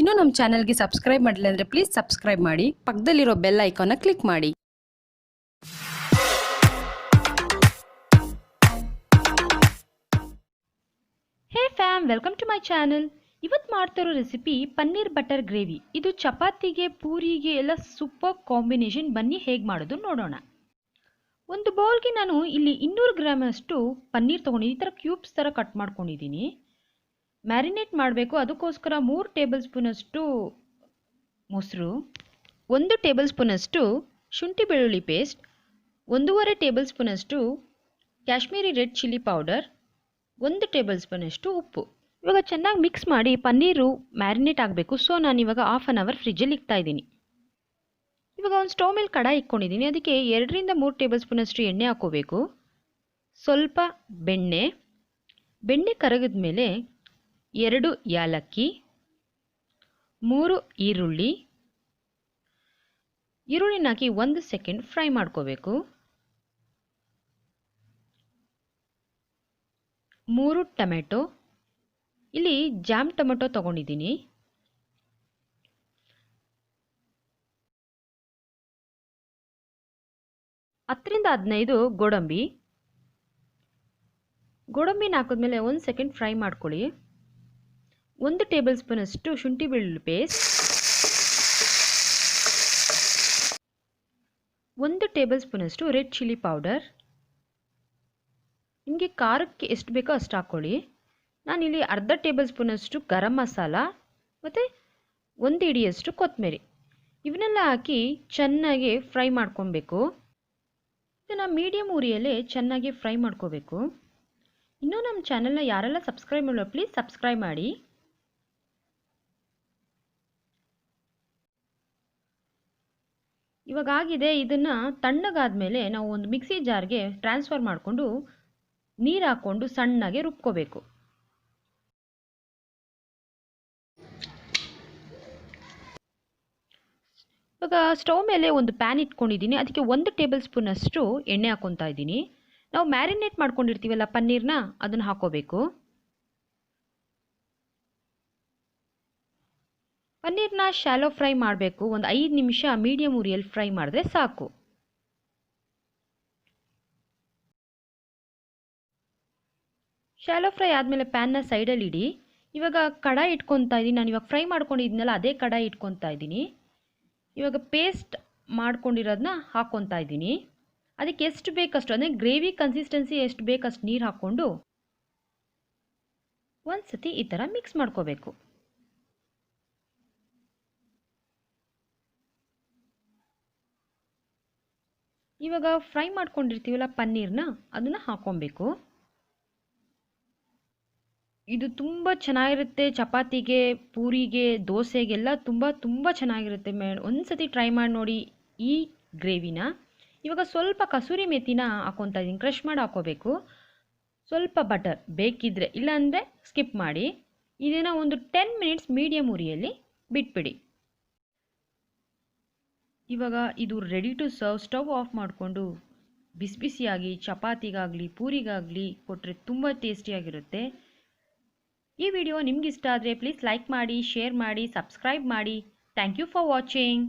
ಇನ್ನೂ ನಮ್ಮ ಚಾನೆಲ್ಗೆ ಸಬ್ಸ್ಕ್ರೈಬ್ ಮಾಡಿಲ್ಲ ಅಂದರೆ ಪ್ಲೀಸ್ ಸಬ್ಸ್ಕ್ರೈಬ್ ಮಾಡಿ, ಪಕ್ಕದಲ್ಲಿರೋ ಬೆಲ್ ಐಕಾನ್ನ ಕ್ಲಿಕ್ ಮಾಡಿ. Hey fam, welcome to my channel. ಇವತ್ತು ಮಾಡ್ತಿರೋ ರೆಸಿಪಿ ಪನ್ನೀರ್ ಬಟರ್ ಗ್ರೇವಿ. ಇದು ಚಪಾತಿಗೆ, ಪೂರಿಗೆ ಎಲ್ಲ ಸೂಪರ್ ಕಾಂಬಿನೇಷನ್. ಬನ್ನಿ ಹೇಗೆ ಮಾಡೋದು ನೋಡೋಣ. ಒಂದು ಬೌಲ್ಗೆ ನಾನು ಇಲ್ಲಿ 200 ಗ್ರಾಮಷ್ಟು ಪನ್ನೀರ್ ತೊಗೊಂಡಿದ್ದೀನಿ. ಈ ಥರ ಕ್ಯೂಬ್ಸ್ ಥರ ಕಟ್ ಮಾಡ್ಕೊಂಡಿದ್ದೀನಿ. ಮ್ಯಾರಿನೇಟ್ ಮಾಡಬೇಕು. ಅದಕ್ಕೋಸ್ಕರ 3 ಟೇಬಲ್ ಸ್ಪೂನಷ್ಟು ಮೊಸರು, 1 ಟೇಬಲ್ ಸ್ಪೂನಷ್ಟು ಶುಂಠಿ ಬೆಳ್ಳುಳ್ಳಿ ಪೇಸ್ಟ್, 1.5 ಟೇಬಲ್ ಸ್ಪೂನಷ್ಟು Kashmiri red chilli powder, 1 table ಸ್ಪೂನಷ್ಟು ಉಪ್ಪು. ಇವಾಗ ಚೆನ್ನಾಗಿ ಮಿಕ್ಸ್ ಮಾಡಿ ಪನ್ನೀರು ಮ್ಯಾರಿನೇಟ್ ಆಗಬೇಕು. ಸೊ ನಾನು ಇವಾಗ ಹಾಫ್ ಆನ್ ಅವರ್ ಫ್ರಿಜ್ಜಲ್ಲಿ ಇಕ್ತಾ ಇದ್ದೀನಿ. ಇವಾಗ ಒಂದು ಸ್ಟವ್ ಮೇಲೆ ಕಡಾಯಿ ಇಟ್ಕೊಂಡಿದ್ದೀನಿ. ಅದಕ್ಕೆ 2 ರಿಂದ 3 ಟೇಬಲ್ ಸ್ಪೂನಷ್ಟು ಎಣ್ಣೆ ಹಾಕೋಬೇಕು. ಸ್ವಲ್ಪ ಬೆಣ್ಣೆ ಕರಗಿದ ಮೇಲೆ 2 ಏಲಕ್ಕಿ, 3 ಈರುಳ್ಳಿನ ಹಾಕಿ 1 ಸೆಕೆಂಡ್ ಫ್ರೈ ಮಾಡ್ಕೋಬೇಕು. 3 ಟೊಮೆಟೊ, ಇಲ್ಲಿ ಜಾಮ್ ಟೊಮೆಟೊ ತೊಗೊಂಡಿದ್ದೀನಿ. 10 ರಿಂದ 15 ಗೋಡಂಬಿನ ಹಾಕಿದ್ಮೇಲೆ 1 ಸೆಕೆಂಡ್ ಫ್ರೈ ಮಾಡ್ಕೊಳ್ಳಿ. 1 ಟೇಬಲ್ ಸ್ಪೂನಷ್ಟು ಶುಂಠಿ ಬೆಳ್ಳುಳ್ಳಿ ಪೇಸ್ಟ್, 1 ಟೇಬಲ್ ಸ್ಪೂನಷ್ಟು ರೆಡ್ ಚಿಲ್ಲಿ ಪೌಡರ್. ನಿಮಗೆ ಖಾರಕ್ಕೆ ಎಷ್ಟು ಬೇಕೋ ಅಷ್ಟು ಹಾಕ್ಕೊಳ್ಳಿ. ನಾನಿಲ್ಲಿ ಅರ್ಧ ಟೇಬಲ್ ಸ್ಪೂನಷ್ಟು ಗರಂ ಮಸಾಲ ಮತ್ತು 1 ಹಿಡಿಯಷ್ಟು ಕೊತ್ತಂಬರಿ, ಇವನ್ನೆಲ್ಲ ಹಾಕಿ ಚೆನ್ನಾಗಿ ಫ್ರೈ ಮಾಡ್ಕೊಬೇಕು. ಇದನ್ನು ಮೀಡಿಯಮ್ ಉರಿಯಲ್ಲೇ ಚೆನ್ನಾಗಿ ಫ್ರೈ ಮಾಡ್ಕೋಬೇಕು. ಇನ್ನೂ ನಮ್ಮ ಚಾನಲ್ನ ಯಾರೆಲ್ಲ ಸಬ್ಸ್ಕ್ರೈಬ್ ಮಾಡೋ ಪ್ಲೀಸ್ ಸಬ್ಸ್ಕ್ರೈಬ್ ಮಾಡಿ. ಇವಾಗ ಆಗಿದೆ. ಇದನ್ನು ತಣ್ಣಗಾದ್ಮೇಲೆ ನಾವು ಒಂದು ಮಿಕ್ಸಿ ಜಾರ್ಗೆ ಟ್ರಾನ್ಸ್ಫರ್ ಮಾಡಿಕೊಂಡು ನೀರು ಹಾಕ್ಕೊಂಡು ಸಣ್ಣಗೆ ರುಬ್ಕೋಬೇಕು. ಇವಾಗ ಸ್ಟವ್ ಮೇಲೆ ಒಂದು ಪ್ಯಾನ್ ಇಟ್ಕೊಂಡಿದ್ದೀನಿ. ಅದಕ್ಕೆ 1 ಟೇಬಲ್ ಸ್ಪೂನಷ್ಟು ಎಣ್ಣೆ ಹಾಕ್ಕೊತಾ ಇದ್ದೀನಿ. ನಾವು ಮ್ಯಾರಿನೇಟ್ ಮಾಡ್ಕೊಂಡಿರ್ತೀವಲ್ಲ ಪನ್ನೀರ್ನ, ಅದನ್ನು ಹಾಕೋಬೇಕು. ಪನ್ನೀರ್ನ ಶಾಲೋ ಫ್ರೈ ಮಾಡಬೇಕು. ಒಂದು 5 ನಿಮಿಷ ಮೀಡಿಯಮ್ ಉರಿಯಲ್ಲಿ ಫ್ರೈ ಮಾಡಿದ್ರೆ ಸಾಕು. ಶಾಲೋ ಫ್ರೈ ಆದಮೇಲೆ ಪ್ಯಾನ್ನ ಸೈಡಲ್ಲಿ ಇಡಿ. ಇವಾಗ ಕಡಾಯಿ ಇಟ್ಕೊತಾ ಇದ್ದೀನಿ. ನಾನು ಇವಾಗ ಫ್ರೈ ಮಾಡ್ಕೊಂಡಿದ್ದೀನಲ್ಲ ಅದೇ ಕಡಾಯಿ ಇಟ್ಕೊತಾ ಇದ್ದೀನಿ. ಇವಾಗ ಪೇಸ್ಟ್ ಮಾಡ್ಕೊಂಡಿರೋದನ್ನ ಹಾಕ್ಕೊತಾ ಇದ್ದೀನಿ. ಅದಕ್ಕೆ ಎಷ್ಟು ಬೇಕಷ್ಟು, ಅಂದರೆ ಗ್ರೇವಿ ಕನ್ಸಿಸ್ಟೆನ್ಸಿ ಎಷ್ಟು ಬೇಕಷ್ಟು ನೀರು ಹಾಕ್ಕೊಂಡು ಒಂದು ಸತಿ ಈ ಥರ ಮಿಕ್ಸ್ ಮಾಡ್ಕೋಬೇಕು. ಇವಾಗ ಫ್ರೈ ಮಾಡ್ಕೊಂಡಿರ್ತೀವಲ್ಲ ಪನ್ನೀರ್ನ, ಅದನ್ನು ಹಾಕ್ಕೊಬೇಕು. ಇದು ತುಂಬ ಚೆನ್ನಾಗಿರುತ್ತೆ. ಚಪಾತಿಗೆ, ಪೂರಿಗೆ, ದೋಸೆಗೆಲ್ಲ ತುಂಬ ಚೆನ್ನಾಗಿರುತ್ತೆ. ಒಂದು ಸತಿ ಟ್ರೈ ಮಾಡಿ ನೋಡಿ ಈ ಗ್ರೇವಿನ. ಇವಾಗ ಸ್ವಲ್ಪ ಕಸೂರಿ ಮೆಥಿನ ಹಾಕ್ಕೊತಾ ಇದ್ದೀನಿ. ಕ್ರಷ್ ಮಾಡಿ ಹಾಕ್ಕೋಬೇಕು. ಸ್ವಲ್ಪ ಬಟರ್ ಬೇಕಿದ್ದರೆ, ಇಲ್ಲಾಂದರೆ ಸ್ಕಿಪ್ ಮಾಡಿ. ಇದನ್ನು ಒಂದು 10 ಮಿನಿಟ್ಸ್ ಮೀಡಿಯಮ್ ಉರಿಯಲ್ಲಿ ಬಿಟ್ಬಿಡಿ. ಇವಾಗ ಇದು ready to serve. Stove off ಮಾಡಿಕೊಂಡು ಬಿಸಿ ಬಿಸಿಯಾಗಿ ಚಪಾತಿಗಾಗಲಿ ಪೂರಿಗಾಗಲಿ ಕೊಟ್ಟರೆ ತುಂಬ ಟೇಸ್ಟಿಯಾಗಿರುತ್ತೆ. ಈ ವಿಡಿಯೋ ನಿಮ್ಗೆ ಇಷ್ಟ ಆದರೆ ಪ್ಲೀಸ್ ಲೈಕ್ ಮಾಡಿ, ಶೇರ್ ಮಾಡಿ, ಸಬ್ಸ್ಕ್ರೈಬ್ ಮಾಡಿ. Thank you for watching.